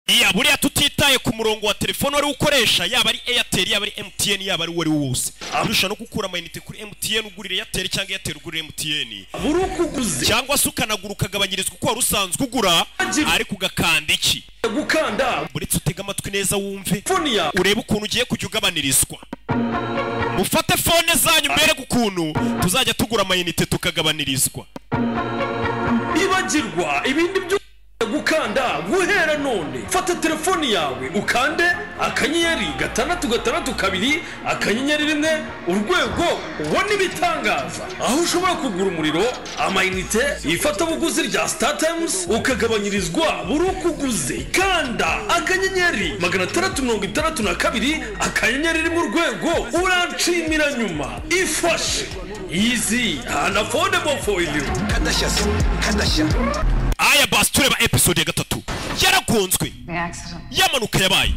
iya buriya tutitaye ku murongo wa telefone wari ukoresha yaba ari Airtel yaba ari MTN yaba ari wari wose urusha no gukura amayinite kuri MTN ugurira Airtel cyangwa Airtel ugurira MTN burukuguze cyangwa se ukanagura ukagabanyirizwa uko wari usanzwe ugura ariko ugakanda iki gukanda buretse utega amatwi neza wumve urebe ukuntu ugiye kujya ugabanirizwa ufate phone zanyu mbere gukuntu tuzajya tugura amayinite tukagabanirizwa ibagirwa ibindi byo gukanda guhera none fata telefoni yawe ukande akanyenyeri 662 akanyenyeri 1 urwego ubone ibitangaza aho ushobora kugura umuriro amayinite ifata buguzi rya Star Times ukagabanyirizwa burukuguze kanda akanyenyeri 662 akanyenyeri mu rwego uranshimira nyuma ifashe easy and affordable for you kadashya aya basi tureba episode ya 3 yaragonzwe yamanuka yabaye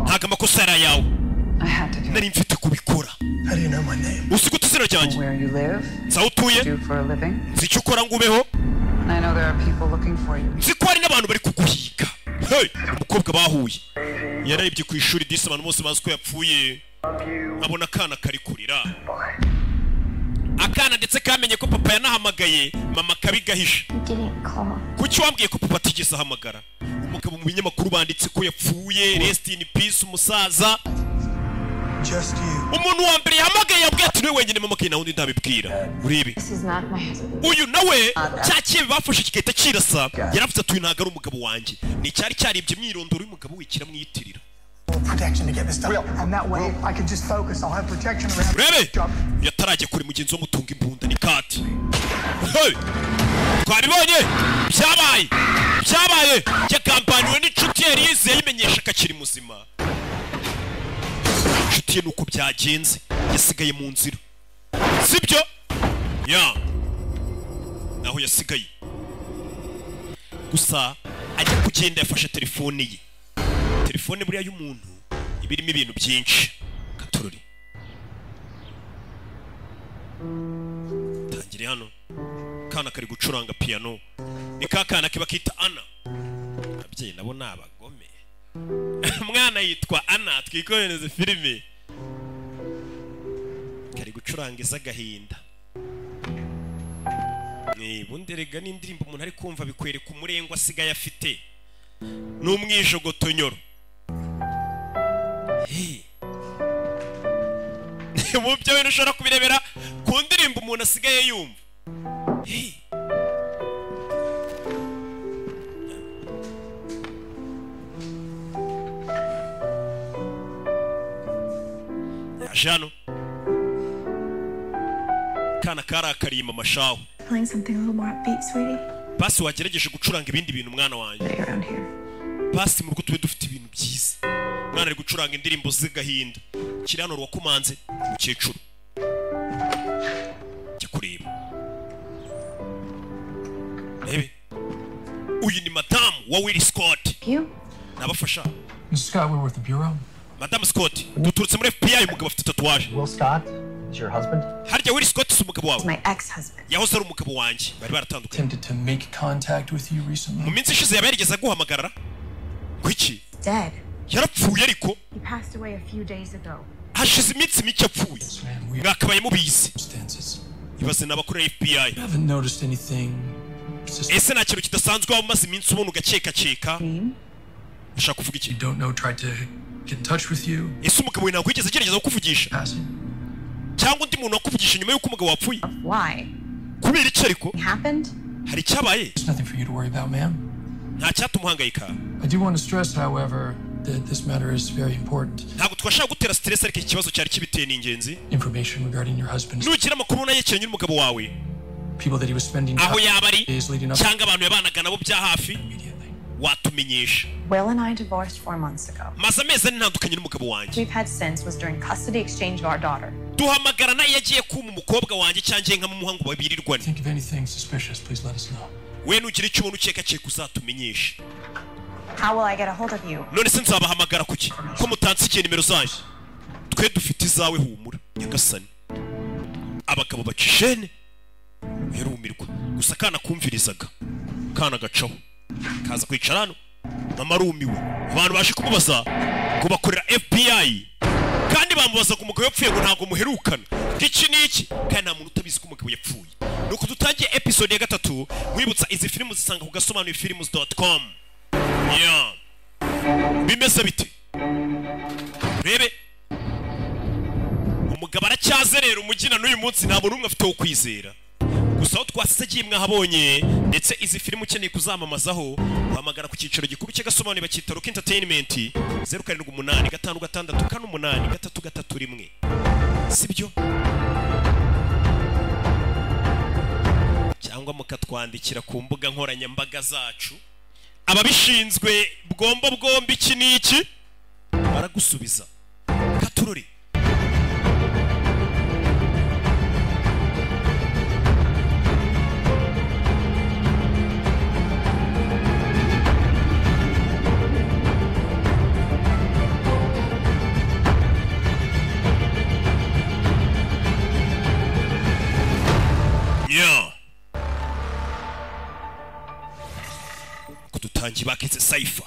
ntago amakosa yari yawe nari mfite kubikora usigo tuzina ryanjye zaho utuye nzi icyo ukora ngo ubeho nzi ko hari n'abantu bari kuguhiga umukobwa bahuye yararebye ku ishuri disi abantu bose bazi ko yapfuye abona akana kari kurira akana ndetse kamenye ko papa yanahamagaye mama kabigahisha kuki wambwiye ko papa atigeze ahamagara umugabo mu binyamakuru banditse ko yapfuye rest in peace umusaza umuntu wa mbere yahamagaye yabwiye ati niwe wenyine mama kina wundi ndabibwira urebe uyu nawe cyakiye bafashe kigahita kirasa yaravuze ati uyu ntago ari umugabo wanjye ni cyari cyaribye imyirondoro y'umugabo wikira mwiyitirira protection to get this stuff. And that way I can just focus. I'll have protection around. Rebe yatarajye kuri mugenzi wo mutunga imbunda ni kati. Twabibonye byabaye yakambaniwe n'inshuti yarize yimenyesha akakiri muzima. Inshuti nuko byagenze yasigaye mu nzira. Sibyo? Ya. Naho yasigaye. Gusa ajya kugenda yafashe telefone ye. Telefone buriya y'umuntu ibirimo ibintu byinshi katururi tangire hano kana kari gucuranga piano ni kakana kiba kita Ana abye nabo nabagome mwana yitwa Ana twikohereze filime kari gucuranga izagahinda bunderega n'indirimbo umuntu ari kumva bikwereka umurengo asigaye afite n'umwijogotonyoro mu byo bintu ushobora kubirebera ku ndirimbo umuntu asigaye yumva yajano kana karakariye mama shaho basi wagerageje gucuranga ibindi bintu mwana wanjye basi mu rugo tube dufite ibintu byiza mwana ari gucuranga indirimbo z'agahinda kirano rwakumanze mukecuru cyo kureba rebe uyu ni madamu wa Willie Scott nabafasha Scott, we're with the bureau. Madam Scott duturutse muri FBI umugabo afite tatuwaje Will Scott is your husband? harya Willie Scott si umugabo wawe my ex-husband yahoze ari umugabo wanjye bari baratandukanye Attempted to make contact with you recently. mu minsi ishize yaberigeza guhamagarara kwiki dead yarapfuye ariko he passed away a few days ago hashize iminsi mike apfuye mwakabaye mubizi ibaze n'abakuru FBI I haven't noticed anything. ese nta kintu kidasanzwe waba umaze iminsi ubona ugakeka ushaka kuvuga iki You don't know, tried to get in touch with you. ese umugabo we ntabwo yigeze agerageza kukuvugisha Passing. cyangwa undi muntu wakuvugisha nyuma y'uko umugabo wapfuye why kubera iki ariko it happened hari icyabaye There's nothing for you to worry about, ma'am. nta cyatuma uhangayika I do want to stress, however, that this matter is very important. ntabwo twashaka gutera stress ariko iki kibazo cyari kibiteye n'ingenzi Information regarding your husband's nugira amakuru nayekeranye n'umugabo wawe people that he was spending aho yaba ari days leading up cyangwa abantu yabanaga nabo bya hafi immediately. watumenyesha Will and I divorced 4 months ago maze amezi ane ntandukanye n'umugabo wanjye we've had since was during custody exchange of our daughter duhamagarana iyo agiye kuma umukobwa wanjye cyangwa nkamuha ngo babirirwane Think of anything suspicious, please let us know. we nugira icyo ubona ukeka uzatumenyesha how will I get a hold of you none se nzabahamagara kuki ko mutansikiye nimero zanyu twe dufite izawe humura nyagasani abagabo bacishene yarumirwa gusa kana kumvirizaga kana gacaho kaza kwicara hano mama arumiwe abantu baje kumubaza ngo bakorera FBI kandi bamubaza ko umugabo yapfuye ngo ntago muherukana iki niki kandi nta muntu utabizi ko umugabo yapfuye nuko dutangiye episode ya 3 mwibutsa izi filmu zisanga ku gasobanuyefilms.com yeah bimeze bite rebe umugabo aracyazerera umugina n'uyu munsi nta muntu umwe afite wo kwizera gusa aho twasigiye mwahabonye ndetse izi filmu ukeneye kuzamamazaho uhamagara ku cyiciro gikuru cy'agasobanuro bakita Rock Entertainment 0785688331 sibyo cyangwa mukatwandikira ku mbuga nkoranyambaga zacu ababishinzwe bwombi iki niki baragusubiza katurore kudutangi bakitse Cypher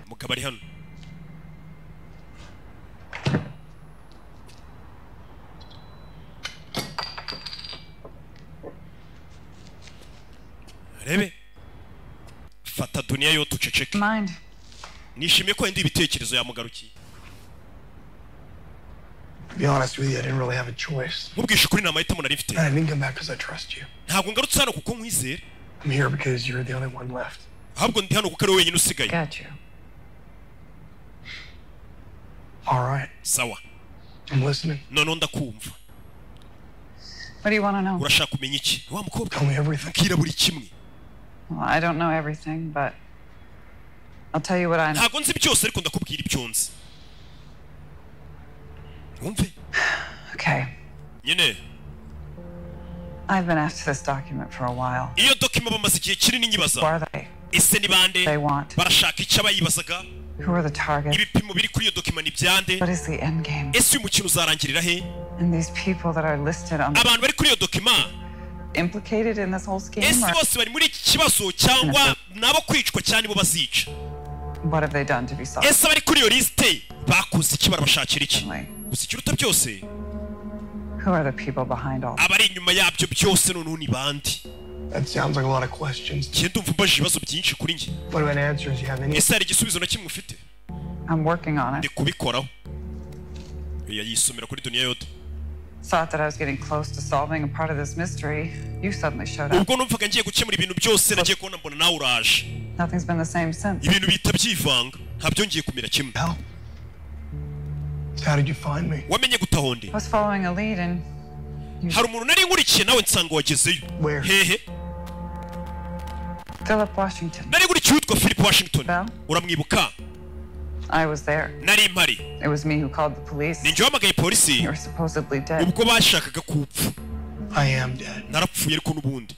mugabo ari hano rebe fata dunia yo tuceceke nishimiye ko ndi ibitekerezo yamugarukiye. To be honest with you, I didn't really have a choice. I didn't come back because I trust you. I'm here because you're the only one left. Got you. All right. Sawa. I'm listening. No, ndakumva. What do you want to know? Urashaka kumenya iki? Wa mukobwa. Tell me everything. Kira buri kimwe. Well, I don't know everything, but I'll tell you what I know. Ntago nzi byose ariko ndakubwira ibyo nzi. Okay. Nyine. I've been after this document for a while. Iyo document bamaze igihe kinini nyibaza. Who are they? Ese ni bande? They want. Barashaka icyo abayibazaga. Who are the targets? Ibipimo biri kuri iyo document ni byande. What is the end game? Ese umukino uzarangirira he? And these people that are listed on abantu bari kuri iyo document implicated in this whole scheme? Ese bose bari muri iki kibazo cyangwa nabo kwicwa cyane bo bazica? What have they done to be sorry? Ese bari kuri iyo liste bakoze iki barabashakira iki? Gusikiruta byose. Who are the people behind all? Abari inyuma yabyo byose none ni bandi. That sounds like a lot of questions. Ndumva mbaje ibibazo byinshi kuri nge. What about answers you have any? Ese hari igisubizo na kimwe ufite? I'm working on it. Ndi kubikoraho. Yayisomera kuri dunia yote. Thought that I was getting close to solving a part of this mystery. You suddenly showed up. Ubwo numvaga ngiye gukemura ibintu byose nagiye kubona mbona nawe uraje. Nothing's been the same since. Ibintu bita byivanga ntabyo ngiye kumira kimwe. How did you find me? Wamenye gutahonde? I was following a lead and hari umuntu nari nkurikiye nawe nsanga wagezeyo. Hehe. Philip Washington. Nari nkurikiye utwa Philip Washington. Uramwibuka? I was there. Nari impari. It was me who called the police. Ninjye wamagaye polisi. You were supposedly dead. Ubwo bashakaga kupfa. I am dead. Narapfuye ariko nubundi.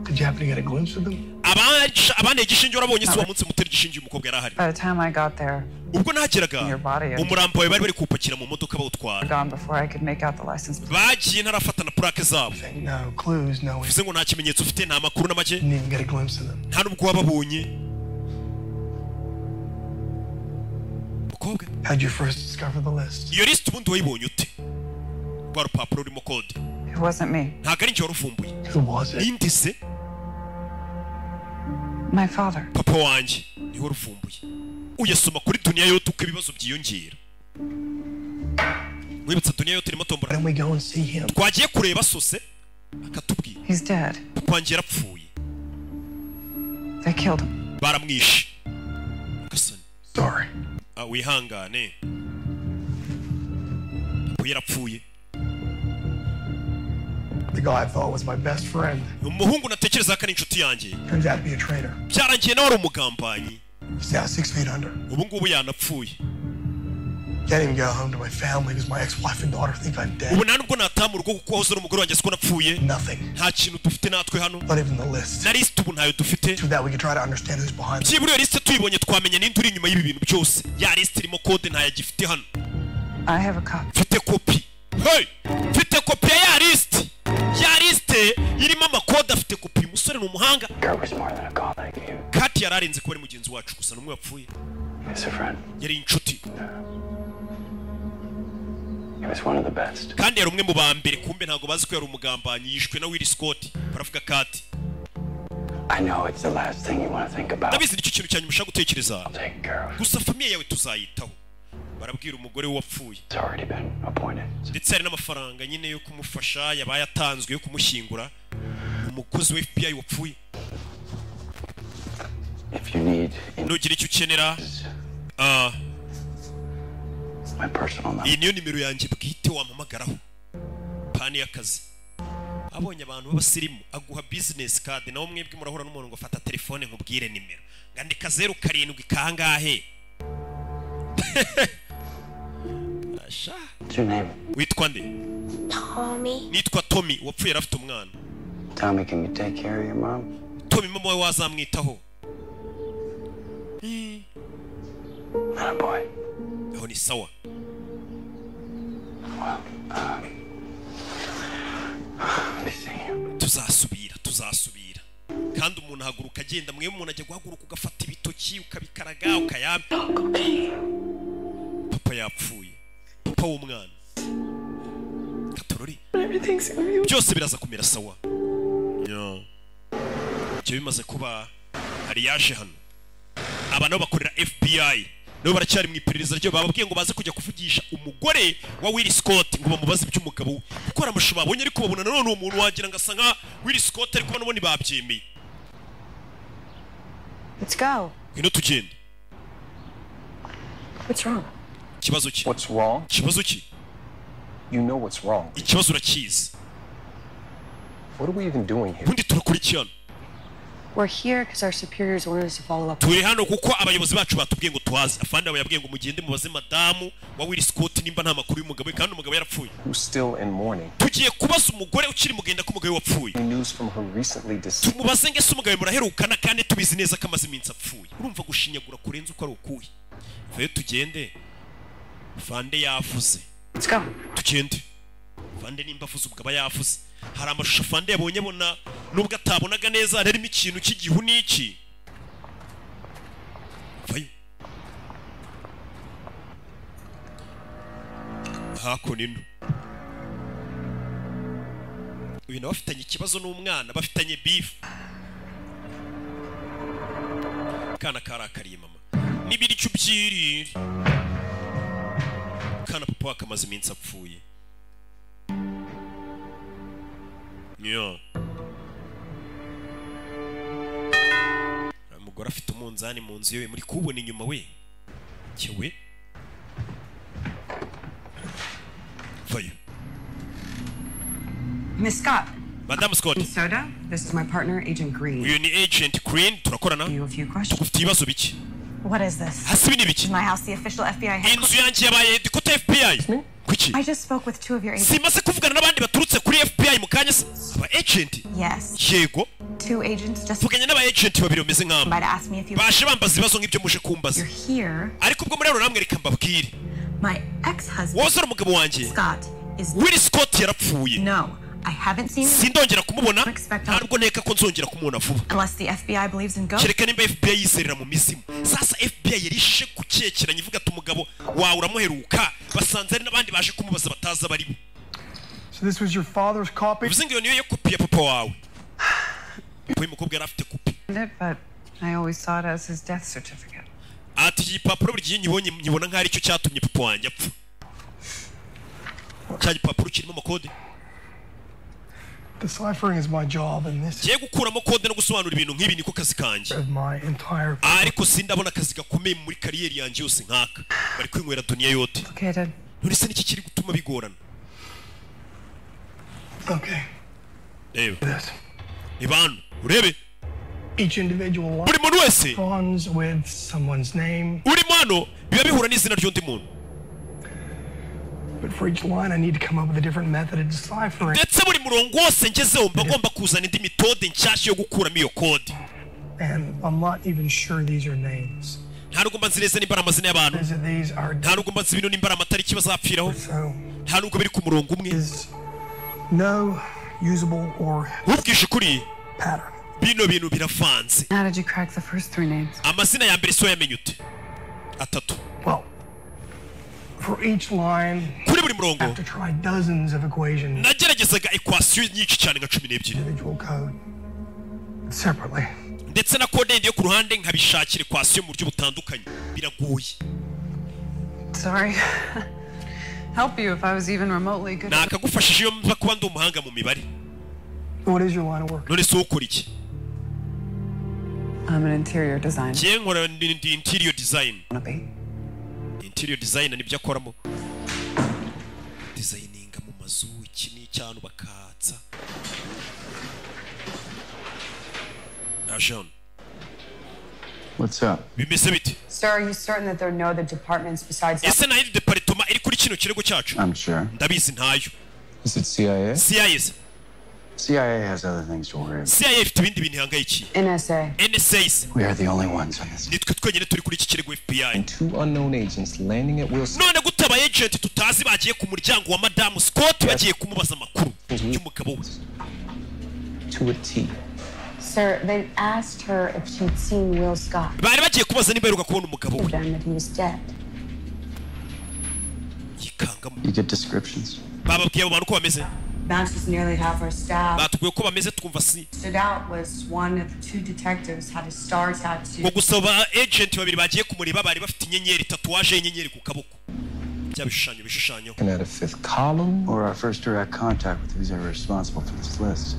Did you happen to get a glimpse of them? Abane gishingiye urabonye se wa munsi muteri gishingiye umukobwa yarahari. By the time I got there, ubwo nageraga umurambo wawe bari kupakira mu modoka bawutwara. Gone before I could make out the license plate. Bagiye ntarafata na plaque zabo. No clues, no. Bivuze ngo nta kimenyetso ufite nta makuru na make. Didn't even get a glimpse of them. Nta nubwo wababonye. Mukobwa. How'd you first discover the list? Iyo list ubundi wayibonye ute? Rwa rupapuro rurimo code. It wasn't me. Ntabwo ari njye waruvumbuye. Who was it? Ninde se? My father. Papa wanjye niwe waruvumbuye. Uyasoma kuri dunia yote uko ibibazo byiyongera. Wibutsa dunia yote irimo tombora. When we go and see him. Twagiye kureba sose akatubwira. He's dead. Papa wanjye yarapfuye. They killed him. Baramwishe. Gasani. Sorry. Wihangane. Papa yarapfuye. The guy I thought was my best friend. Umuhungu natekereza ko ari inshuti yanjye. Turns out to be a traitor. Byarangiye nawe ari umugambanyi. He's now 6 feet under. Ubu ngubu yanapfuye. Can't even go home to my family because my ex-wife and daughter think I'm dead. Ubu nta nubwo nataha mu rugo kuko wahoze ari umugore wanjye siko napfuye. Nothing. Nta kintu dufite natwe hano. Not even the list. Na list ubu ntayo dufite. So that we can try to understand who's behind it. Byibura iyo list tuyibonye twamenye ninde uri inyuma y'ibi bintu byose. Ya list irimo code ntayo gifite hano. I have a copy. Mfite kopi. Hey! Mfite kopi ya list. Ya list ye irimo amakode afite kopi. Uyu musore ni umuhanga. Kati yararenze kuba ari mugenzi wacu gusa n'umwe wapfuye. Yari inshuti. Kandi yari umwe mu ba mbere, kumbe ntabwo bazi ko yari umugambanyi, yishwe na Will Scott. Baravuga Kati. Ndabizi nicyo kintu cyanyuma ushaka gutekereza. Gusa famiye yawe tuzayitaho. Barabwira umugore we wapfuye. Ndetse hari n'amafaranga nyine yo kumufasha yabaye atanzwe yo kumushyingura. Umukozi wa FBI wapfuye. Nugira icyo ukenera, iyi niyo nimero yanjye bwite wampamagaraho. Pani y'akazi. Abonye abantu b'abasirimu aguha business card, nawe mwebwe murahura n'umuntu ngo fata telefone nkubwire nimero. Ngandika 07 kangahe. Asha. Witwa nde? Tommy. Nitwa Tommy, wapfuye yarafite umwana. Tommy, can you take care of your mom? Tommy mama we wazamwitaho. Not a boy. Aho ni sawa. Tuzasubira. Kandi umuntu ahaguruka agenda, mwe umuntu ajya guhaguruka ugafata ibitoki ukabikaraga ukayamba. Papa yapfuye. Papa w'umwana. Katorori. Byose biraza kumera sawa. Cyo bimaze kuba hari yaje hano. Aba nabo bakorera FBI. Nabo baracyari mu iperereza ryo bababwiye ngo baze kujya kuvugisha umugore wa Will Scott ngo bamubaze iby'umugabo gukora amashusho babonye, ariko babona none umuntu wagira ngo asanga Will Scott ariko nabo ntibabyemeye. Let's go. Ngwino tugende. What's wrong? Kibazo ki? What's wrong? Kibazo ki? You know what's wrong. Ikibazo urakizi. What are we even doing here? Bundi turakurikirana. We're here because our superiors wanted us to follow up. Turi hano kuko abayobozi bacu batubwiye ngo twaze. Afande aba yabwiye ngo mugende mubaze madamu wa Will Scott nimba nta makuru y'umugabo kandi umugabo yarapfuye. Who's still in mourning? Tugiye kubaza umugore ukiri mugenda ko umugabo wapfuye. News from her recently deceased. Tumubaze ngese umugabo muraherukana kandi tubizi neza ko amaze iminsi apfuye. Urumva gushinyagura kurenza uko ari ukuye. Vayo tugende. Fande yavuze. Let's go. Tugende. Fande nimba avuze umugabo yavuze. Hari amashusho Fande yabonye abona nubwo atabonaga neza, harimo ikintu cy'igihu n'iki. Vayo. Hakunino. Uyu nawe afitanye ikibazo n'umwana, bafitanye beef. Kana karakariye mama. Nibiri cyubyiri. Kana papa wakamaze iminsi apfuye. Umugore afite umunzani mu nzu yewe muri kubona inyuma we. Cyewe. Vayo. Miss Scott. Madam Scott. Soda, this is my partner, Agent Green. Uyu ni Agent Green, turakorana. You have a few questions. Ufite ibibazo biki? What is this? Hasibi ni biki? Is my house the official FBI headquarters? Inzu yanjye yabaye dikota FBI. Kuki? I just spoke with 2 of your agents. Simaze kuvugana n'abandi baturutse kuri FBI mu kanya se. Aba agent? Yes. Yego. 2 agents just Vuganye n'aba agent babiri bameze nk'abo. might ask me if you Baje bambaza ibibazo nk'ibyo muje kumbaza. you're here. Ariko ubwo muri rero namwe reka mbabwire. My ex-husband Wowe ari umugabo wanjye. Scott is Will Scott yarapfuye. No, I haven't seen him Sindongera kumubona. Ntabwo nteka ko nzongera kumubona vuba. unless the FBI believes in ghosts. Kereka nimba FBI yizerera mu mizimu. Sasa FBI yarishe kucyekeranya ivuga ati umugabo wawe uramuheruka, basanze ari n'abandi baje kumubaza bataza bari bo. So this was your father's copy? Bivuze ngo niyo yo kopi ya papa wawe. Uyu mukobwa yari afite kopi. But I always saw it as his death certificate. Ati iyi papuro buri gihe nyibona nk'ari cyo cyatumye papa wanjye apfa. Cya gipapuro kirimo amakode. Deciphering is my job, and this Giye gukuramo kode no gusobanura ibintu nk'ibi niko kazi kanjye. is my entire. Ariko sindabona akazi gakomeye muri kariyeri yanjye yose nkaka. Bari kwinywera dunia yote. Complicated. None se niki kiri gutuma bigorana? Okay. Reba. This. Ibanu, urebe. Each individual line Buri muntu wese responds with someone's name, uri mano biba bihura n'izina ry'undi muntu. but for each line I need to come up with a different method of deciphering. Ndetse buri murongo wose ngezeho mba ngomba kuzana indi metode nshyashya yo gukuramo iyo kode. And I'm not even sure these are names. Nta nubwo mba nzi neza nimba ari amazina y'abantu. These are Nta nubwo mba nzi bino nimba ari amatariki bazapfiraho. so Nta nubwo biri ku murongo umwe. is no usable or ubwishe kuri pattern. bino bintu biravanze. How did you crack the first 3 names? Amazina ya mbere so yamenye ute? Atatu. Well, for each line, kuri buri murongo I have to try dozens of equations. nageragezaga equation nyinshi cyane nka 12 Individual code separately. ndetse na code yo ku ruhande nkabishakira equation mu buryo butandukanye biragoye. Sorry. Help you if I was even remotely good. nakagufashije iyo mva kuba ndi umuhanga mu mibare. What is your line of work? none so ukora iki? I'm an interior designer. Kiye nkora ndi interior design. Interior designer nibyo akoramo. Designinga mu mazu iki ni cyane bakatsa. Ajon. What's up? Bimeze bite? Sir, are you certain that there are no other departments besides Ese na iri department iri kuri kino kirego cyacu? I'm sure. Ndabizi ntayo. Is it CIA? CIA. CIA has other things to worry about. CIA ifite ibindi bintu ihangayikiye. NSA? NSA. We are the only ones on this. Nitwe twenyine turi kuri iki kirego FBI. And 2 unknown agents landing at Wilson. None gutaba agent tutazi bagiye ku muryango wa Madame Scott bagiye kumubaza amakuru y'umugabo we. To a T. Sir, they asked her if she'd seen Will Scott. Bari bagiye kubaza niba heruka kubona umugabo we. Them that he was dead. You get descriptions. Bababwiye abantu ko bameze. Matches nearly half our staff. Batubwiye ko bameze twumva si. Stood out was one of the 2 detectives had a star tattoo. Ngo gusaba agent babiri bagiye kumureba bari bafite inyenyeri tatuwaje y'inyenyeri ku kaboko. Bya bishushanyo. Looking at a 5th column. Or our first direct contact with who's ever responsible for this list.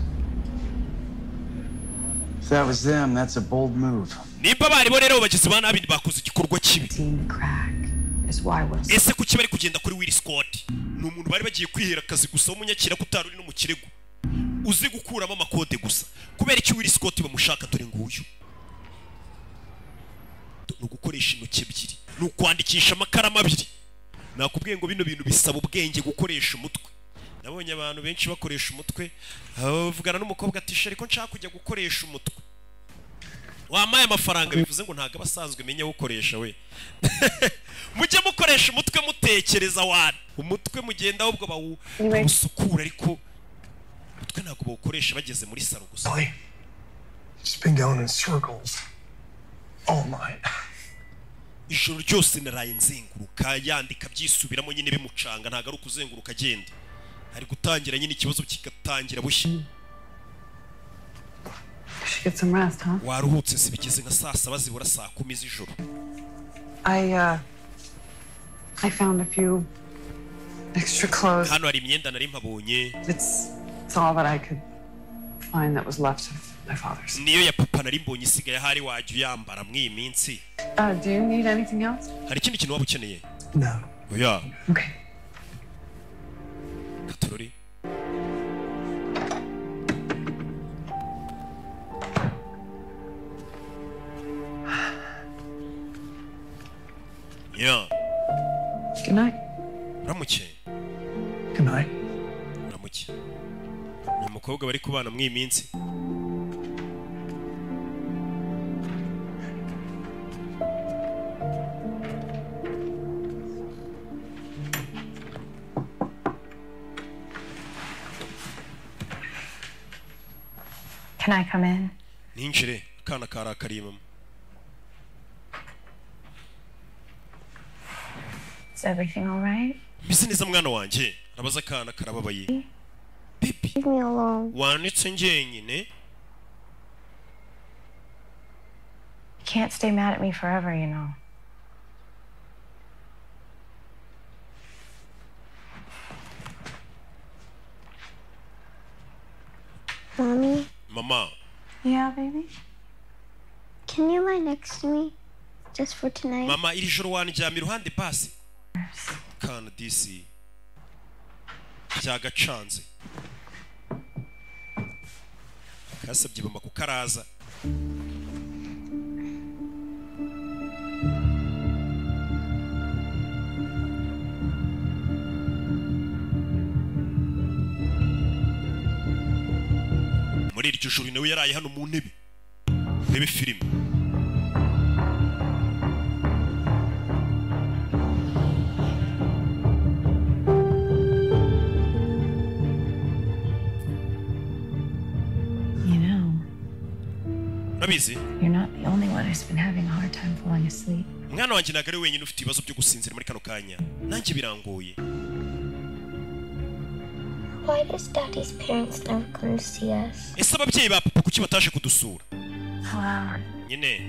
If that was them, that's a bold move. Nimba bari bo rero bagize bana abindi bakoze igikorwa kibi. Ese kuki bari kugenda kuri Will Scott? Ni umuntu bari bagiye kwihera akazi gusa umunyakira kutari uri no mu kirego. Uzi gukuramo amakode gusa. Kubera iki Will Scott bamushaka dore nguyu. No gukoresha intoki ebyiri. No kwandikisha amakaramu abiri. Nakubwiye ngo bino bintu bisaba ubwenge gukoresha umutwe. Nabonye abantu benshi bakoresha umutwe. Bavugana n'umukobwa ati sheri ko nshaka kujya gukoresha umutwe. Wamaye amafaranga bivuze ngo ntago abasanzwe menya gukoresha we. Mujye mukoresha umutwe mutekereza wana. Umutwe mugenda ahubwo bawusukura ariko umutwe ntago bawukoresha bageze muri saro gusa. It's been going in circles all night. Ijoro ryose naraye nzenguruka yandika byisubiramo nyine bimucanga ntago ari ukuzenguruka agenda. Ari gutangira nyine ikibazo kikatangira bushya. Should get some rest, huh? Waruhutse sibigeze nka saa 7 zibura saa 10 z'ijoro. I found a few extra clothes. Hano hari imyenda nari mpabonye. It's all that I could find that was left of my father's. Niyo ya papa nari mbonye isigaye hari wajya yambara mwi minsi. Do you need anything else? Hari ikindi kintu waba ukeneye? No. Oya. Okay. Katorori. Yeah. Good night. Ramuke. Good night. Ramuke. Ni umukobwa bari kubana mwi minsi. Can I come in? Ninjire kana karakarima. Is everything all right? Mbese neza mwana wanje arabaza kana karababaye. Baby. Leave me alone. Wanitse njyenyine. You can't stay mad at me forever, you know. Mommy? Mama. Yeah, baby? Can you lie next to me? Just for tonight? Mama iri joro wanjyama iruhande basi. Kana disi. Byagacanze. Kasabye mama kukaraza. Muri iryo joro nawe yaraye hano mu ntebe. Rebe filime. urabizi You're not the only one who's been having a hard time falling asleep. Mwana wanjye nagari wenyine ufite ibibazo byo gusinzira muri kano kanya nanjye birangoye Why does Daddy's parents never come to see us? ese ababyeyi ba papa kuki bataje kudusura Flower. nyine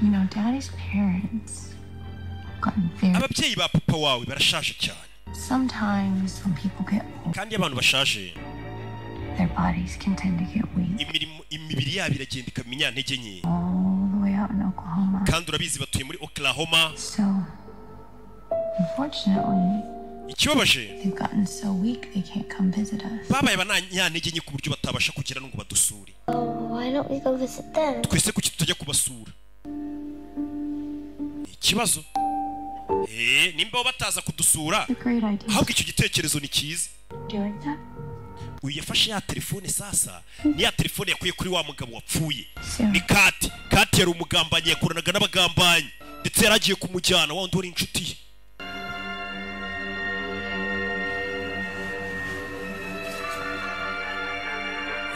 You know, Daddy's parents gotten very... ababyeyi ba papa wawe barashaje cyane Sometimes when people get old, kandi abantu bashaje their bodies can tend to get weak. imibiri yabo iragenda ikamenya ntege nke All the way out in Oklahoma. kandi urabizi batuye muri Oklahoma So, unfortunately, ikibabaje they've gotten so weak they can't come visit us. babaye bananyantege nke ku buryo batabasha kugera ngo badusure Why don't we go visit them? twese kuki tutajya kubasura ikibazo nimba bataza kudusura ahubwo icyo gitekerezo ni cyiza uyu yafashe ya telefone sasa ni ya telefone yakuye kuri wa mugabo wapfuye ni kati yari umugambanyi yakoranaga n'abagambanyi ndetse yaragiye kumujyana wa wundi wari inshuti ye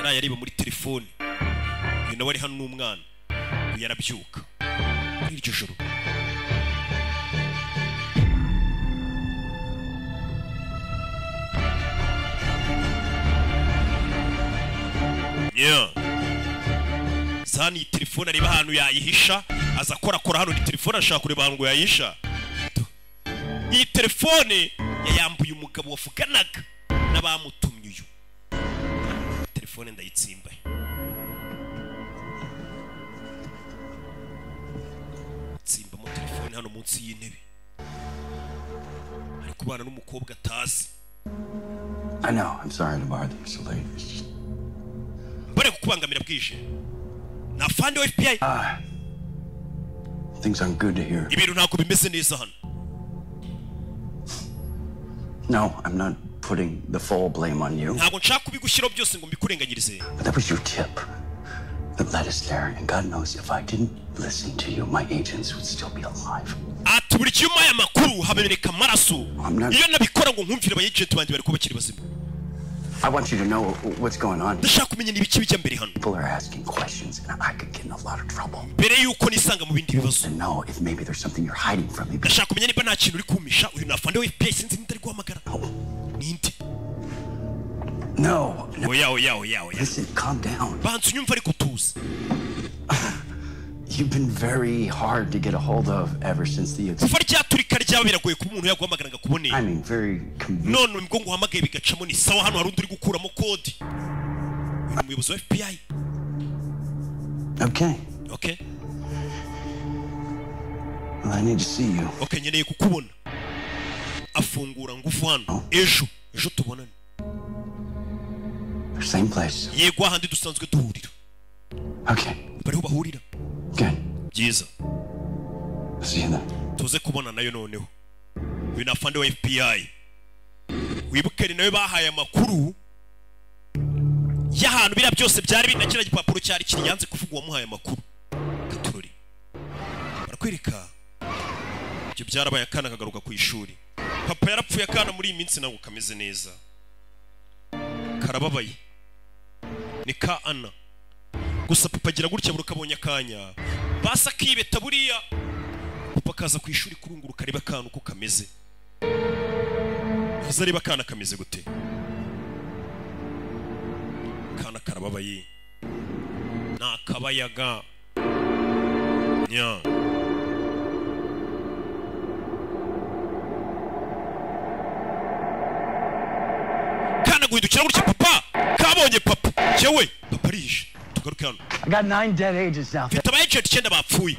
yari yareba muri telefone uyu nawe ari hano n'umwana uyu yarabyuka muri iryo joro zani iyi telefone areba ahantu yayihisha aza korakora hano ni telefone ashaka kureba ahantu yayihisha iyi telefone yayambuye umugabo wavuganaga n'abamutumye uyu telefone ndayitsimba tsimbamo telefone hano munsi y'intebe ari kubana n'umukobwa atazi I know, I'm sorry to bother you so late. It's just... Mbere kukubangamira bwije. Na fande wa FBI. Things aren't good to hear. Ibintu ntabwo bimeze neza hano. No, I'm not putting the full blame on you. Ntabwo nshaka kubigushyiraho byose ngo mbikurenganyirize. But that was your tip that led us there, and God knows if I didn't listen to you, my agents would still be alive. Ati buri cyuma ya makuru habereka amaraso. Iyo nabikora ngo nkumvire aba agent bandi bari kubakira bazima. I want you to know what's going on. Ndashaka kumenya nibiki bijya mbere hano. People are asking questions and I could get in a lot of trouble. Mbere yuko nisanga mu bindi bibazo. To know if maybe there's something you're hiding from me. Ndashaka kumenya niba nta kintu uri kumisha uyu nafande wa FBI sinzi nitari guhamagara. Ninde? No. Oya. Listen, calm down. Bantu nyumva ariko tuzi. You've been very hard to get a hold of ever since the kuva ryaturika ryaba biragoye ku muntu yaguhamagara ngo akubone. I mean, very convenient. None ubwo ngo uhamagaye bigacamo ni sawa hano hari undi uri gukuramo kode. Uyu muyobozi wa FBI. Okay. Well, I need to see you. Okay, nyeneye kukubona. Afungura ngufu hano. Ejo tubonane. Same place. Yego ahandi dusanzwe duhurira. Okay. Bariho bahurira. Good. Byiza. See you then. Tuze kubona nayo noneho. Uyu na fande wa FBI. Wibuke ni nawe bahaye amakuru y'ahantu bira byose byari binakira gipapuro cyari kinyanze kuvuga wamuhaye amakuru. Gaturori. Barakwereka. Ibyo byarabaye akana kagaruka ku ishuri. Papa yarapfuye akana muri iyi minsi nago kameze neza. Karababaye. Ni ka Ana. Gusa papa agira gutya burukabonye akanya. Basa kibeta buriya. Papa kaza ku ishuri kurunguruka reba akana uko kameze. Azareba akana kameze gute. Kana karababaye. Na kabayaga. Nya. Kana guhindukira gutya papa. Kabonye papa. Cyewe papa rije. Tugaruke hano. I got 9 dead agents now. Mfite aba agent 9 bapfuye.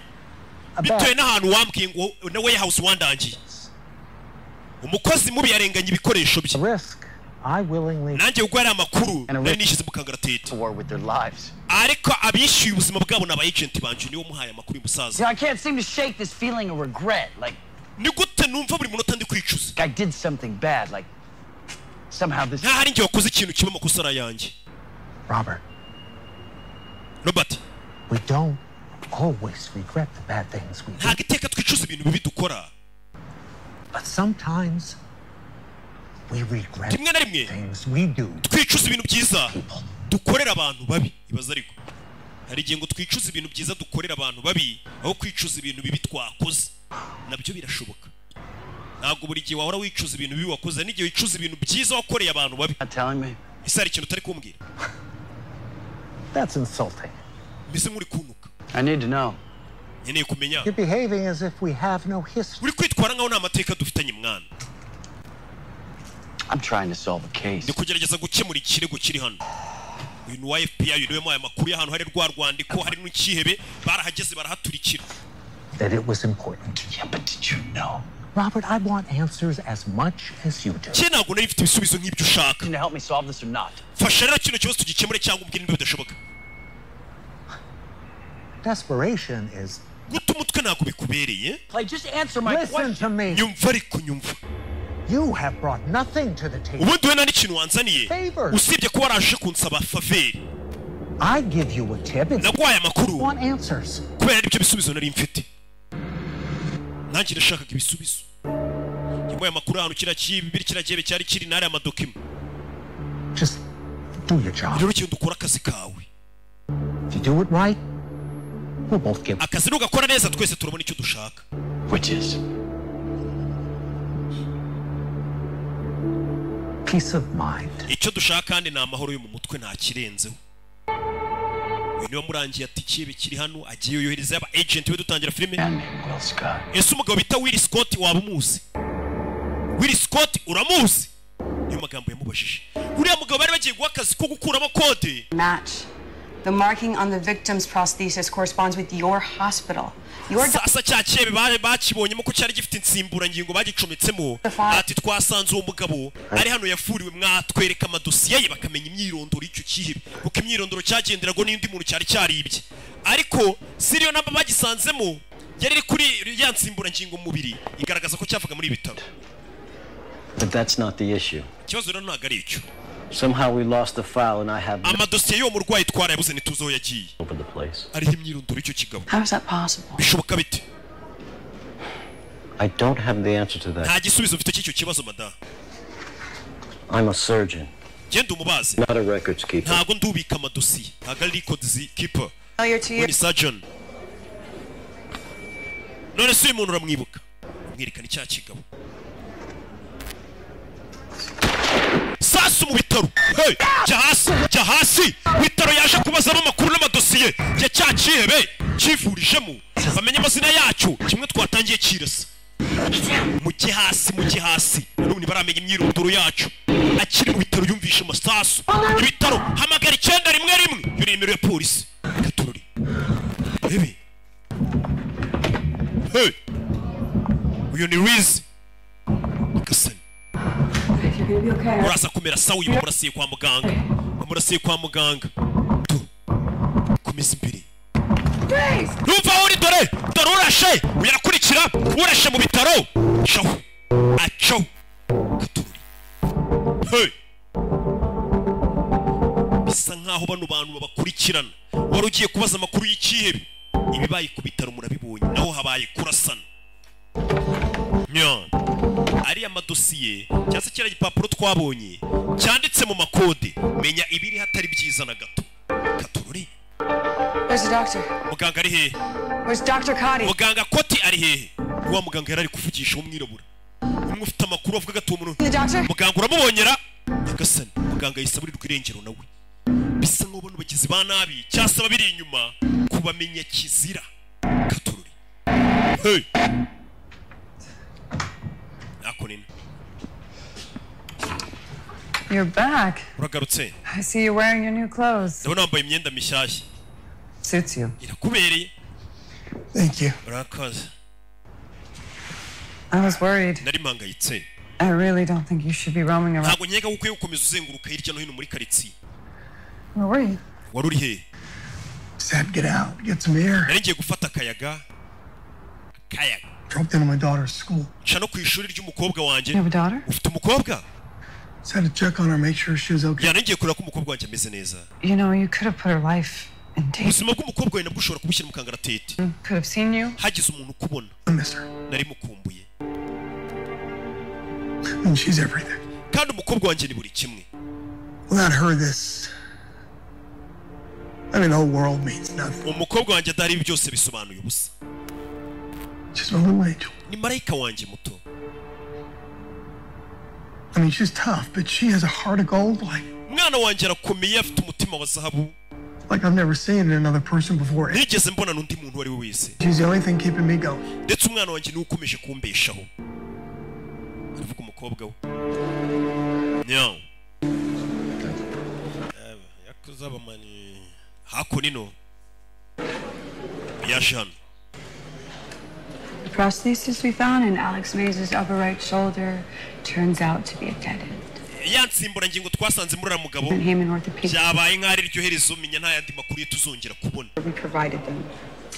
Bitewe n'ahantu wambwiye ngo na warehouse wandangiye. Umukozi mubi yarenganye ibikoresho bye. Nanjye ubwo ari amakuru nari nishize mu kangaratete. Ariko abishyuye ubuzima bwabo n'aba agent banje niwo muhaye amakuru y'umusaza. I can't seem to shake this feeling of regret. Like ni gute numva buri munota ndi kwicuza. I did something bad. Like somehow this. Nta hari ngiye wakoze ikintu kiba amakosa yanjye. Robert. We don't always regret the bad things we do. Nta giteka twicuza ibintu bibi dukora. But sometimes we regret things we do. Twicuza ibintu byiza dukorera abantu babi ibaza ariko. hari igihe ngo twicuza ibintu byiza dukorera abantu babi aho kwicuza ibintu bibi twakoze nabyo birashoboka ntabwo buri gihe wahora wicuza ibintu bibi wakoze n'igihe wicuza ibintu byiza wakoreye abantu babi ese hari ikintu utari kumbwira That's insulting. mbese muri kunuka I need to know. nkeneye kumenya You're behaving as if we have no history. uri kwitwara nkaho nta mateka dufitanye mwana I'm trying to solve a case. ndi kugerageza gukemura ikirego kiri hano uyu ni wa FBI yuriwemo aya makuru y'ahantu hari rwa rwandiko hari n'ikihebe barahageze barahaturikira That it was important. Yeah, but did you know? Robert, I want answers as much as you do. cye ntabwo nari mfite ibisubizo nk'ibyo ushaka Can you help me solve this or not? fasha rero kino kibazo tugikemure cyangwa umbwire niba bidashoboka Desperation is... guta umutwe ntabwo bikubereye Clay, just answer my Listen question. to me. nyumva ariko nyumva You have brought nothing to the table. ubundi we nta n'ikintu wanzaniye Favors. usibye kuba waraje kunsaba faveri I give you a tip. It's naguhaye amakuru want answers. kubera aribyo bisubizo nari mfite nanjye nashakaga ibisubizo yamuhaye amakuru ahantu kiriya kibiri kiriya gihebe cyari kiri n'ariya madokima Just do your job. rero ikintu dukora akazi kawe If you do it right, we'll both get akazi nugakora neza twese turabona icyo dushaka Which is? peace of mind. icyo dushaka kandi ni amahoro yo mu mutwe nta kirenzeho uyu niwe murangiye ati ikibe kiri hano agiye yohereza aba agent we dutangira filime Will Scott. ese umugabo bita Will Scott waba umuzi Will Scott uramuzi niyo magambo yamubajije uriya mugabo bari bagiye guha akazi ko gukuramo kode Match. The marking on the victim's prosthesis corresponds with your hospital. Your sasa cya kibe bakibonyemo ko cyari gifite insimburangingo bagicometsemo ati twasanze uwo mugabo ari hano yafuriwe mwatwereka amadosiye ye bakamenya imyirondoro y'icyo kihebe kuko imyirondoro cyagenderago n'indi muntu cyari cyaribye ariko siriyo namba bagisanzemo yari iri kuri ya nsimburangingo mu mubiri igaragaza ko cyavuga muri ibitaro But that's not the issue. ikibazo rero ntabwo ari icyo Somehow we lost the file and I have amadosiye y'uwo murwayi twarayabuze ntituzi aho yagiye over the place. ariho imyirondoro y'icyo kigabo How is that possible? bishoboka bite I don't have the answer to that. nta gisubizo mfite cy'icyo kibazo madamu I'm a surgeon, genda umubaze not a records keeper. ntabwo ndubika amadosiye ntabwo ari records keeper Failure to we ni surgeon none se uyu muntu uramwibuka mwerekana icya kigabo sasa mu bitaro hey jya hasi bitaro yaje kubazamo amakuru n'amadosiye ya cya kihebe kivurijemo bamenye amazina yacyo kimwe twatangiye kirasa mujye hasi none baramenya imyirondoro yacu akiri mu bitaro yumvishe amasasu ibitaro hamagara 911 yuri nimero ya polisi gatururi bebe hey uyu ni Riz Gasani uraza kumera sawa uyu bamurasiye kwa muganga komeza imbere numva uri dore urashe uyarakurikira urashe mu bitaro acaho gatururi hey bisa nkaho bano bantu babakurikirana wari ugiye kubaza amakuru y'ikihebe ibibaye ku bitaro murabibonye naho habaye kurasana ariya amadosiye cyangwa se kiriya gipapuro twabonye cyanditse mu makode menya ibiri hatari byiza na gato gatururi Where's the doctor? muganga ari hehe Where's Dr. Cody? muganga Koti ari hehe wa muganga yari ari kuvugisha umwirabura umwe ufite amakuru avuga ati uwo muntu muganga uramubonyera Nyagasani muganga yisaburirwa irengero nawe bisa nk'ubu bagizi ba nabi cyasaba biri inyuma kubamenya kizira gatururi hey nakonina You're back. uragarutse I see you wearing your new clothes. ndabona wambaye imyenda mishyashya Suits you. irakubereye Thank you. urakoze I was worried. nari mpangayitse I really don't think you should be roaming around. ntabwo nkeka ko ukwiye gukomeza uzenguruka hirya no hino muri karitsiye Where were you? wari uri hehe Said get out, get some air. nari ngiye gufata akayaga Dropped into my daughter's school. nca no ku ishuri ry'umukobwa wanjye You have a daughter? ufite umukobwa Said to check on her, make sure she was okay. nari ngiye kureba ko umukobwa wanjye ameze neza You know, you could have put her life in danger. ubuzima bw'umukobwa wawe nabwo ushobora kubushyira mu kangaratete Could have seen you. hagize umuntu ukubona I miss her. nari mukumbuye And she's everything. kandi umukobwa wanjye ni buri kimwe Without her, this I mean, the whole world means nothing. umukobwa wanjye adahari ibi byose bisobanuye ubusa. Just a little angel. Ni marayika wanjye muto. I mean, she's tough, but she has a heart of gold. Mwana wanjye arakomeye afite umutima wa zahabu. Like I've never seen in another person before. Nigeze mbona n'undi muntu ari we wese. She's the only thing keeping me going. Ndetse umwana wanjye niwe ukomeje kumbeshaho. Aravuga umukobwa we. Nyaw. Yakuzaba mani. Hako nino. Yashan. The prosthesis we found in Alex Mays' upper right shoulder turns out to be a dead end. Yansimbura ngingo twasanze muri mugabo. Byabaye nk'ari ryo herezo minya nta yandi makuru yetuzongera kubona. We provided them.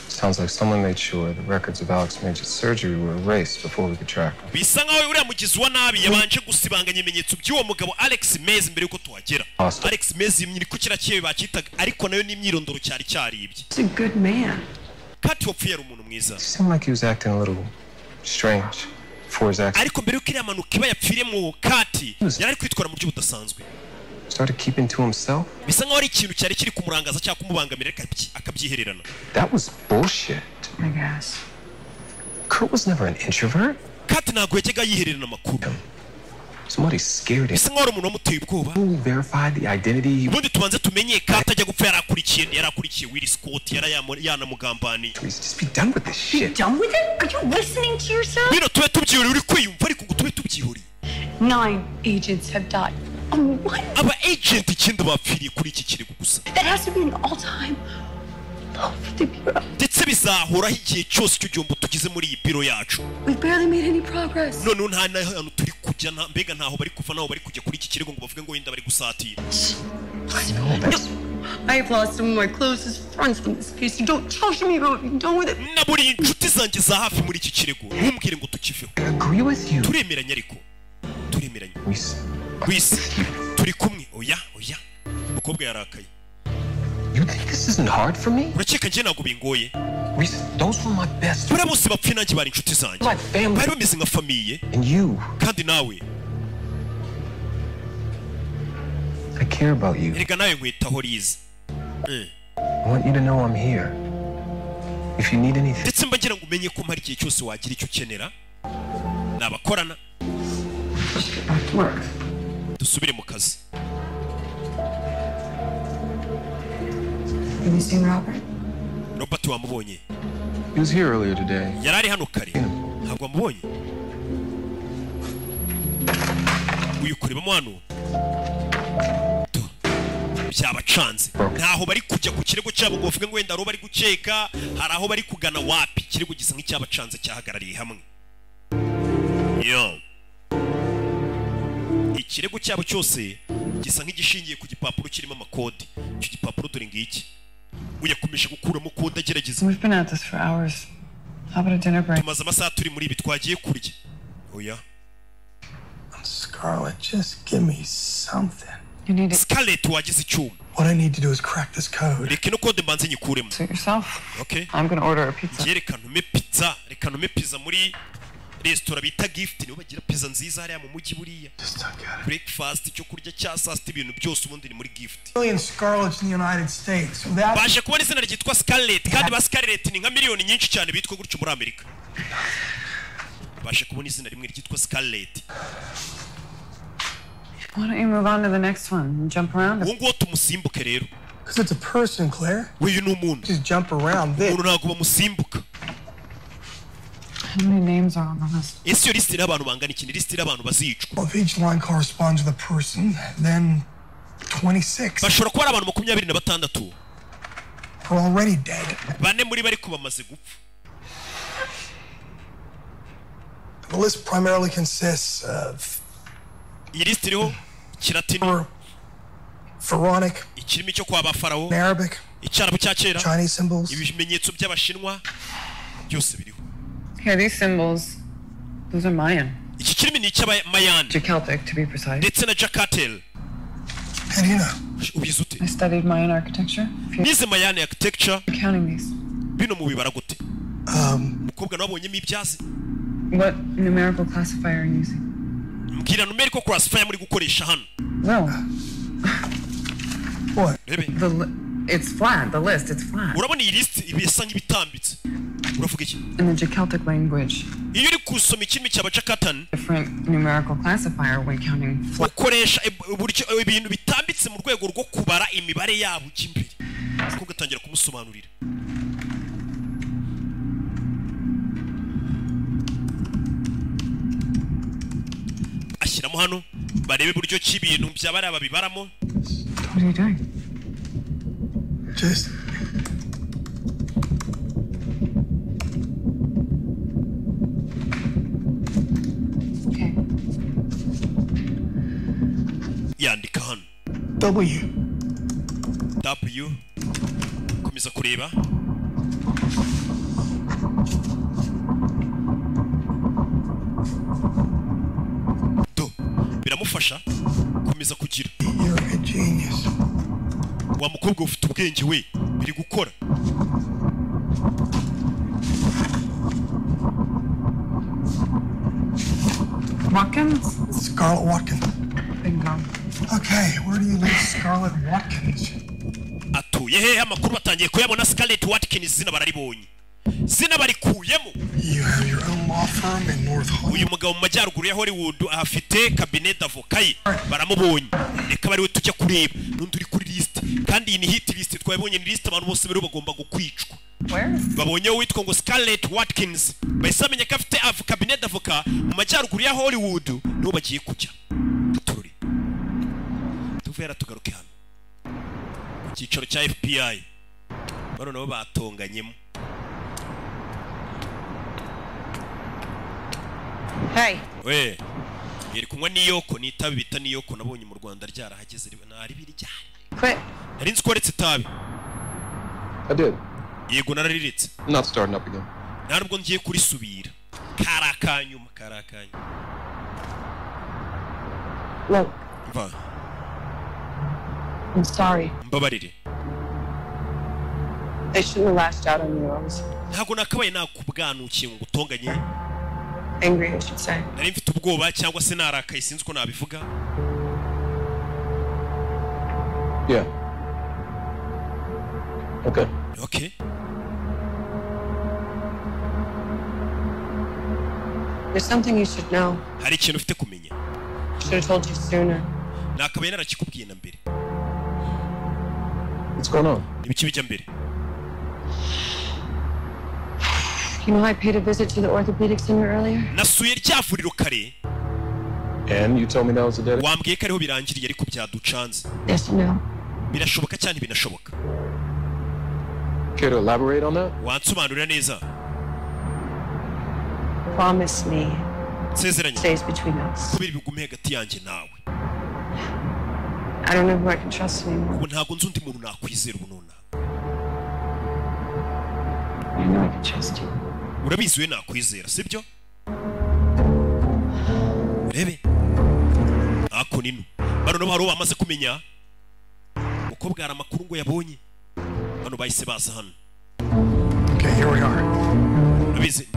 Sounds like someone made sure the records of Alex Mays' surgery were erased before we could track him. Bisa nkaho uriya mugizi wa nabi yabanje gusibanganya ibimenyetso by'uwo mugabo Alex Mays mbere yuko tuhagera. Alex Mays yimyiri ko kirakeye bakitaga ariko nayo ni imyirondoro cyari cyaribye. He's a good man. Kati wapfuye ari umuntu mwiza. Seemed like he was acting a little strange before his accident. Ariko mbere yuko iriya manuka iba yapfiremo Kati yari ari kwitwara mu buryo budasanzwe. Started keeping to himself. Bisa nkaho ari ikintu cyari kiri kumurangaza cyangwa kumubangamira akabyihererana. That was bullshit. I guess. Kurt was never an introvert. Kati ntabwo yajyaga yihererana amakuru. Somebody scared him. Bisa nkaho ari umuntu wamuteye ubwoba. Who verified the identity? Ubundi tubanze tumenye Kati ajya gupfa yarakurikiye Will Scott yanamugambani. Just be done with this shit. Be done with it? Are you listening to yourself? Bino tube tubyihuri uri kwiyumva ariko ngo tube tubyihuri. 9 agents have died. What? Aba agent ikindi bapfiriye kuri iki kirego gusa. That has to be an all-time low for the bureau. Ndetse bizahoraho igihe cyose icyo gihombo tugize muri iyi biro yacu. We've barely made any progress. Noneho nta hantu turi kujya mbega ntaho bari kuva naho bari kujya kuri iki kirego ngo bavuge ngo wenda bari gusatira. I have lost some of my closest friends from this case. You don't tell me about it. Don't with it. Naburi inshuti zanjye za hafi muri iki kirego. Ntumbwire ngo tukiveho. I agree with you. Turemeranya ariko. Turemeranya. Wisi. Turi kumwe. Oya. Umukobwa yarakaye. You think this isn't hard for me? Urakeka njye ntabwo bingoye. Those were my best. Buriya bose bapfuye nanjye bari inshuti zanjye. Bari bameze nka famiye. And you. Kandi nawe. I care about you. Erega nawe nkwitaho Liz. I want you to know I'm here. If you need anything. Ndetse mba ngira ngo umenye ko mpari igihe cyose wagira icyo ukenera. Nabakorana. Dusubire mu kazi. Have you seen Robert? Robert wamubonye. He was here earlier today. Yari ari hano kare. Ntabwo wamubonye. Uyu kurebamo hano. Byabacanze. Ntaho bari kujya ku kirego cyabo ngo bavuge ngo wenda ro bari gukeka, hari aho bari kugana wapi. Kirego gisa nk'icyabacanze cyahagarariye hamwe. Yo. Ikirego cyabo cyose gisa nk'igishingiye ku gipapuro kirimo amakode. Icyo gipapuro dore ngiki. Uyakomeje gukuramo kode agerageza. We've been at this for hours. How about a dinner break? Tumaze amasaha turi muri ibi twagiye kurya. Oya. Scarlett, just give me something. You need it. Scarlett wagize icyuma. What I need to do is crack this code. Reka no kode mbanze nyikuremo. Suit yourself. Okay. I'm gonna order a pizza. Reka ntume pizza muri resitora bita Gift nibo bagira pizza nziza hariya mu mujyi buriya. Breakfast icyo kurya cya saa sita ibintu byose ubundi ni muri Gift. Million Scarletts in the United States. Baje kubona izina ryitwa Scarlett kandi ba Scarlett ni nka miliyoni nyinshi cyane bitwa gutyo muri Amerika. Baje kubona izina rimwe ryitwa Scarlett. Why don't you move on to the next one and jump around? Ngo tumusimbuke rero. Because it's a person, Claire. Uyu ni umuntu. Just jump around this. Umuntu ntabwo bamusimbuka. How many names are on the list? Ese yo list y'abantu bangana iki? List y'abantu bazicwa. If each line corresponds with a person, then 26. Bashobora kuba ari abantu 26. We're already dead. Bane muri bari kubamaze gupfa. The list primarily consists of iyi list iriho Kilatini, Pharaonic, ikirimi cyo kwa ba Farao, Arabic, icyarabu cya kera, Chinese symbols, ibimenyetso by'abashinwa byose biriho. Here, these symbols, those are Mayan. Iki kirimi ni icy'Amayan. Celtic, to be precise. Ndetse na Jakatel. How do you know? Ubizi ute? I studied Mayan architecture. Nize Mayan architecture. Counting these. Bino mu bibara gute? Mukobwa nabonyemo ibyazi. What numerical classifier are you using? Mbwira numerical classifier muri gukoresha hano. Well. What? Rebe. It's flat. The list, it's flat. urabona iyi list ibisa nk'ibitambitse uravuga iki In the Celtic language, iyo uri kusoma ikimi cy'abacakatani different numerical classifier when counting flat. ukoresha uburyo ibintu bitambitse mu rwego rwo kubara imibare yabo cy'imbere kuko gatangira kumusobanurira ashyiramo hano barebe buryo cy'ibintu byabari ababibaramo. What are you doing? Just Okay. yandika hano W komeza kureba do biramufasha komeza kugira you're a genius. wa mukobwa ufite ubwenge we biri gukora Watkins? Scarlett Watkins. Bingo. Okay, where do you live, Scarlett Watkins? atuye hehe amakuru batangiye kuyabona Scarlett Watkins zina bararibonye zina barikuyemo. You have your own law firm in North Hollywood. uyu mugabo mu majyaruguru ya Hollywood ahafite cabinet d'avocat ye baramubonye reka bari we tujya kureba n'undi uri kuri list kandi iyi ni hit list twabonye ni list abantu bose bari bagomba gukwicwa. babonye witwa ngo Scarlett Watkins bahise bamenya ko afite cabinet d'avocat mu majyaruguru ya Hollywood niho bagiye kujya tururi tuvera tugaruke hano ku cyicaro cya FBI bano nabo batonganyemo. Hey. we yeri kunywa niyoko n'itabi bita niyoko nabonye mu Rwanda ryarahageze nari biri cyane. Quit. nari nzi ko waretse itabi. I did. yego narariretse. Not starting up again. ntabwo ngiye kurisubira karakanyuma. Look, va I'm sorry. mbabarire I shouldn't have lashed out on you. I was ntabwo nakabaye nakubwanukiye ngo gutonganye. angry, I should say. nari mfite ubwoba cyangwa se narakaye sinzi uko nabivuga. Yeah. Okay. Okay. There's something you should know. hari ikintu ufite kumenya. Should have told you sooner. nakabaye narakikubwiye na mbere. What's going on? ibiki bijya mbere. You know, I paid a visit to the orthopedic center earlier. nasuye rya vuriro kare. And you told me that was a dead end? wambwiye ko ariho birangiriye ariko byaducanze. Yes and no. birashoboka cyane binashoboka. Care to elaborate on that? wansobanurira neza. Promise me. nsezeranye Stays between us. kubera ibigume hagati yanjye nawe. I don't know who I can trust anymore. ubu ntabwo nzi undi muntu nakwizera ubu nonaha. I know I can trust you. urabizi we nakwizera sibyo. urebe ako nino bano nabo hari bamaze kumenya umukobwa hari amakuru ngo yabonye bano bahise baza hano. Okay, here we are. urabizi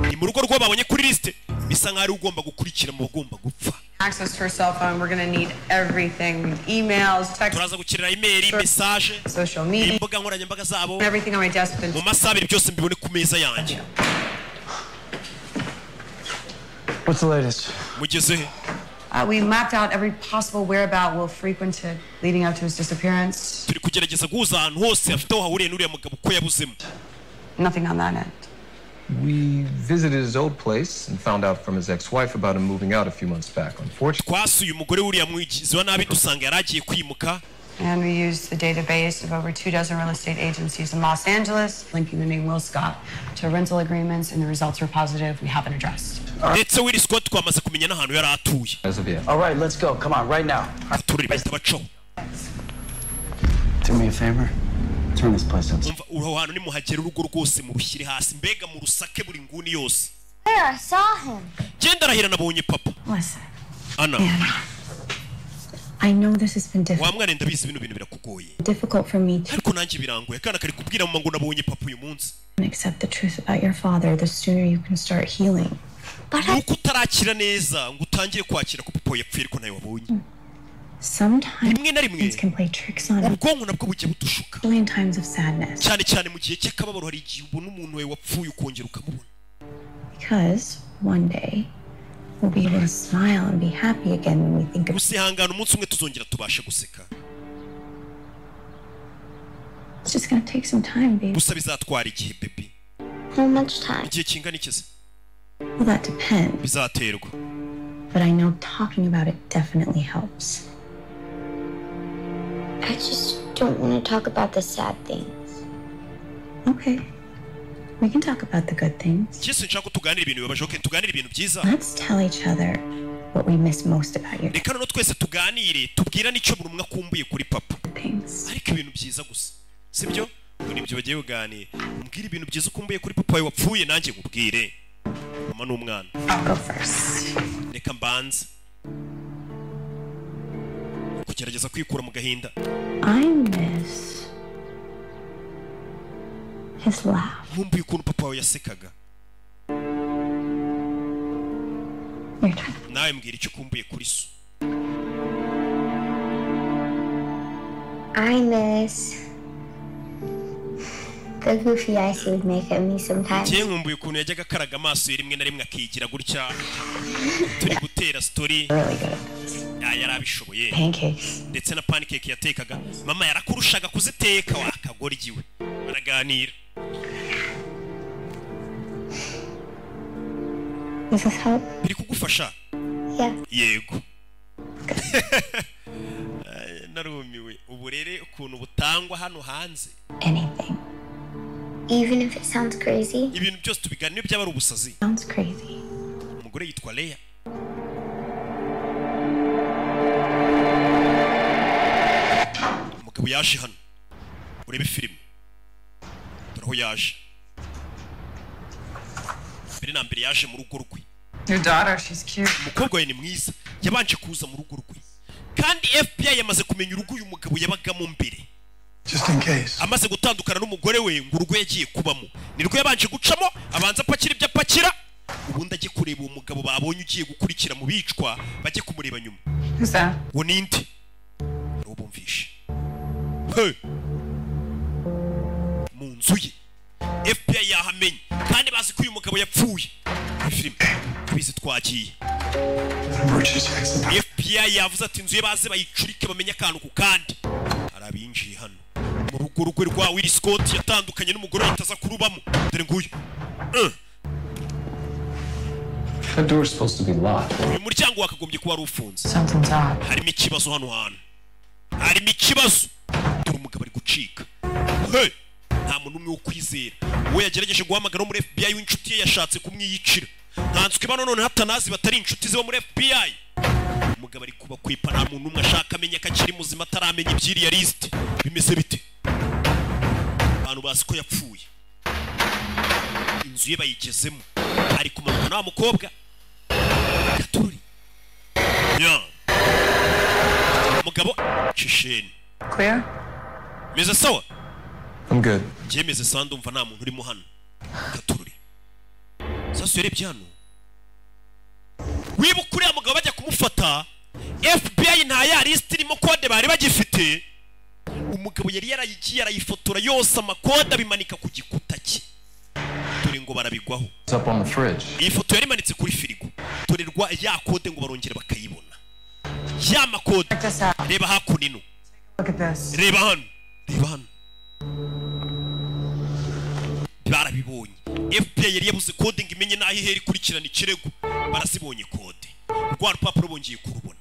ni mu rugo rw'ababonye kuri liste bisa nk'aho ari ugomba gukurikira mu bagomba gupfa. Access to her cell phone, we're gonna need everything. Emails, text, turaza gukenera email message social media, imbuga nkoranyambaga zabo everything on my desk within mu masaha abiri byose mbibone ku meza yanjye. What's the latest? mugeze he? We mapped out every possible whereabout Will frequented leading up to his disappearance. turi kugerageza guhuza ahantu hose afite aho hahuriye n'uriya mugabo ko yabuzemo. Nothing on that end. We visited his old place and found out from his ex-wife about him moving out a few months back. Unfortunately, twasuye umugore w'uriya mwigizi wa nabi dusanga yari agiye kwimuka. And we used the database of over 24 real estate agencies in Los Angeles, linking the name Will Scott to rental agreements, and the results were positive. We have an address. ndetse Will Scott twamaze kumenya n'ahantu yari atuye. as of yet. All right, let's go. Come on, right now. aturere bahita bacaho. Do me a favor. Turn this place upside. umva uraho hantu nimuhagera urugo rwose murushyire hasi mbega mu rusake buri nguni yose. There, I saw him. genda arahira nabonye papa. Listen, ana I know this has been wa mwana ndabizi bino bintu birakugoye difficult for me to ariko nanjye birangoye kana kari kubwira mama ngo nabonye papa uyu munsi. accept the truth about your father. The sooner you can start healing. nuko utarakira neza ngo utangire kwakira ko papa yapfuye ariko nawe wabonye. Sometimes rimwe na rimwe things can play tricks on us, ubwonko nabwo bujya budushuka especially in times of sadness. cyane cyane mu gihe cy'akababaro hari igihe ubona umuntu we wapfuye ukongera ukamubona Because one day we'll be able to smile and be happy again when we think of usihangana umunsi umwe tuzongera tubashe guseka It's just gonna take some time, baby. gusa bizatwara igihe baby How much time? igihe kingana ikize Well, that depends. bizaterwa But I know talking about it definitely helps. I just don't want to talk about the sad things. Okay. We can talk about the good things. cyese nshaka tuganira ibintu bibabaje okay tuganira ibintu byiza Let's tell each other what we miss most about you. reka no twese tuganire tubwirane icyo buri umwe akumbuye kuri papa ariko ibintu byiza gusa sibyo ngo nibyo bagiye kuganira umbwire ibintu byiza ukumbuye kuri papa wawe wapfuye nanjye nkubwire mama n'umwana I'll go first. reka mbanze kugerageza kwikura mu gahinda I miss his laugh. nkumbuye ukuntu papa wawe yasekaga nawe mbwira icyo ukumbuye kuri so I miss the goofy eyes he would make at me sometimes. njye nkumbuye ukuntu yajyaga akaraga amaso ye rimwe na rimwe akigira gutya turi gutera story yari abishoboye ndetse na pancake yatekaga mama yarakurushaga kuziteka wakagoryiwe baraganira Does this help? biri kugufasha Yeah. yego narumiwe uburere ukuntu butangwa hano hanze Anything. Even if it sounds crazy. ibintu byose tubiganira byaba ari ubusazi Sounds crazy. umugore yitwa Leya umugabo yaje hano urebe filime dore aho yaje mbere na mbere yaje mu rugo rwe Your daughter, she's cute. umukobwa we ni mwiza yabanje kuza mu rugo rwe kandi FBI yamaze kumenya urugo uyu mugabo yabagamo mbere Just in case. amaze gutandukana n'umugore we ngo urugo yagiye kubamo nirwo yabanje gucamo abanza apakira ibyo apakira ubundi ajye kureba uwo mugabo babonye ugiye gukurikira mu bicwa bajye kumureba nyuma Who's that? uwo ninde urubumvishe hey mu nzu ye FBI yahamenye kandi bazi ko uyu mugabo yapfuye filime bizi twagiye FBI yavuze ati inzu ye baze bayicurike bamenye akantu ku kandi hari abinjiye hano mu rugo rwe rwa Will Scott yatandukanye n'umugore ahitaza kurubamo dore nguyu That door is supposed to be locked. uyu muryango wakagombye kuba ari ufunze Something's up. harimo ikibazo hano hantu harimo ikibazo dore umugabo ari gucika hey nta muntu umwe wo kwizera we yagerageje guhamagara muri FBI w'inshuti ye yashatse kumwiyicira ntanswe bano none hatanazi batari inshuti ze bo muri FBI umugabo ari kuba kwipa nta muntu umwe ashaka amenya ko akiri muzima ataramenya ibyiriya list bimeze bite abantu bazi ko yapfuye inzu ye bayigezemo ari kumanuka na mukobwa gatururi umugabo cisheni Clear? meze sawa I'm good. njye meze sawa ndumva nta muntu urimo hano gatururi sasa urebye hano wibuka uriya mugabo bajya kumufata FBI nta ya list irimo kode bari bagifite umugabo yari yarayigiye arayifotora yose amakode abimanika ku gikuta cye dore ngo barabigwaho It's up on the fridge. iyi foto yari imanitse kuri firigo torerwa ya kode ngo barongere bakayibona ya makode reba hakuno ino Look at this. reba hano reba hano barabibonye FBI yari yabuze kode ngo imenye naho ihera ikurikirana ikirego barasibonye kode rwa rupapuro bongeye kurubona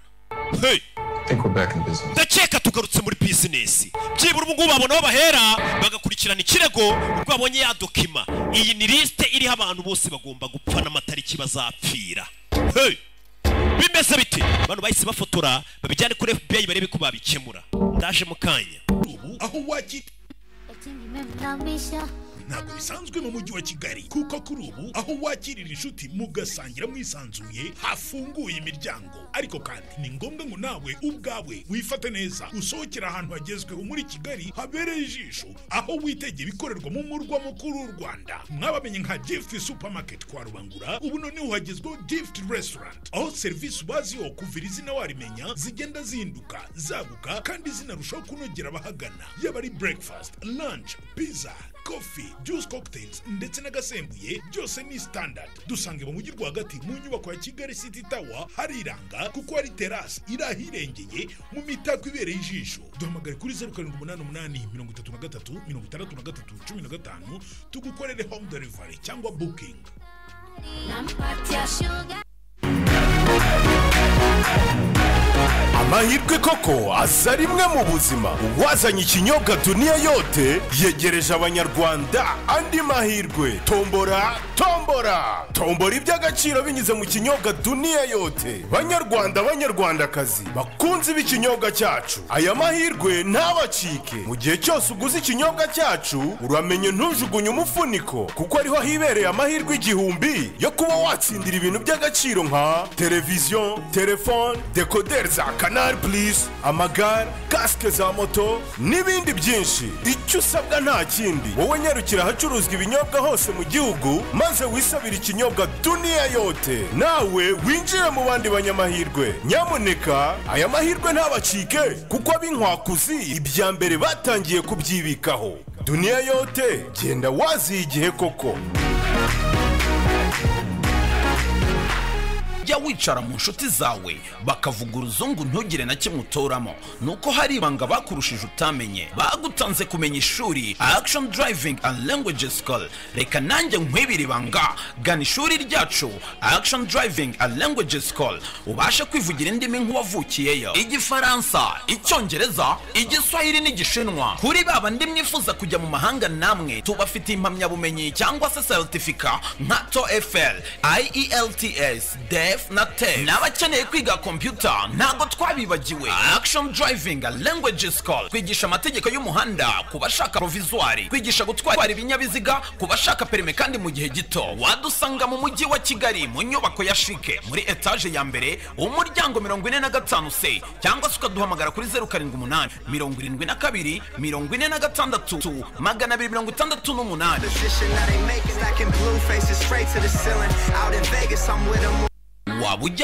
hey I think we're back in business. ndakeka tugarutse muri business byibura ubu ngubu babona aho bahera bagakurikirana ikirego ubwo babonye ya dokima iyi ni liste iriho abantu bose bagomba gupfa n'amatariki bazapfira hey bimeze bite abantu bahise bafotora babijyane kuri FBI barebe ko babikemura ndaje mu kanya aho waki ntabwo bisanzwe mu mujyi wa Kigali kuko kuri ubu aho wakirira inshuti mugasangira mwisanzuye hafunguye imiryango, ariko kandi ni ngombwa ngo nawe ubwawe wifate neza usohokera ahantu hagezweho muri Kigali habereye ijisho, aho witegeye ibikorerwa mu murwa mukuru w'u Rwanda. Mwabamenye nka Gift Supermarket kwa Rubangura, ubu noneho hagezweho Gift Restaurant, aho serivisi baziho kuvira izina warimenya zigenda zihinduka zaguka kandi zinarushaho kunogera abahagana, yaba ari breakfast, lunch, pizza, coffee, juice cocktails ndetse n'agasembuye byose ni standard. Dusange mu mujyi rwagati mu nyubako ya Kigali City Tower hariranga kuko hari terrace irahirengeye mu mitako ibereye ijisho. Duhamagare kuri 0788 tugukorere home delivery cyangwa booking. Amahirwe koko asa rimwe mu buzima. Uwazanye ikinyobwa Dunia yote yegereje abanyarwanda andi mahirwe. Tombora iby'agaciro binyuze mu kinyobwa Dunia yote. Banyarwanda banyarwandakazi bakunze ikinyobwa cyacu, aya mahirwe ntabacike. Mu gihe cyose uguze ikinyobwa cyacu uramenye ntujugunye umufuniko, kuko ariho hibereye amahirwe 1000 yo kuba watsindira ibintu by'agaciro nka televiziyo, telefone, decoder za Canal Plus, amagare, casque za moto n'ibindi byinshi. Icyo usabwa nta kindi, wowe nyarukira ahacuruzwa ibinyobwa hose mu gihugu maze wisabira ikinyobwa Dunia yote, nawe winjire mu bandi banyamahirwe. Nyamuneka aya mahirwe ntabacike, kuko ab'inkwakuzi ibya mbere batangiye kubyibikaho. Dunia yote, genda wazi igihe koko. Jya wicara mu nshuti zawe bakavuga uruzungu ntugire na kimwe utoramo, nuko hari ibanga bakurushije utamenye. Bagutanze kumenya ishuri Action Driving and Language School. Reka nanjye nkwibira ibanga, gana ishuri ryacu Action Driving and Language School ubashe kwivugira indimi nk'uwavukiyeyo: Igifaransa, Icyongereza, Igiswahili n'Igishinwa. Kuri baba ndi mwifuza kujya mu mahanga namwe tubafitiye impamyabumenyi cyangwa se certificate nka TOEFL, IELTS, na TEF. N'abakeneye kwiga computer ntago twabibagiwe. Action Driving and Language School kwigisha amategeko y'umuhanda kubashaka provisoire, kwigisha gutwara ibinyabiziga kubashaka perime kandi mu gihe gito. Wadusanga mu mujyi wa Kigali mu nyubako ya Shike muri etage ya mbere umuryango 45C, cyangwa se ukaduhamagara kuri 078 72 46 268. Wabujya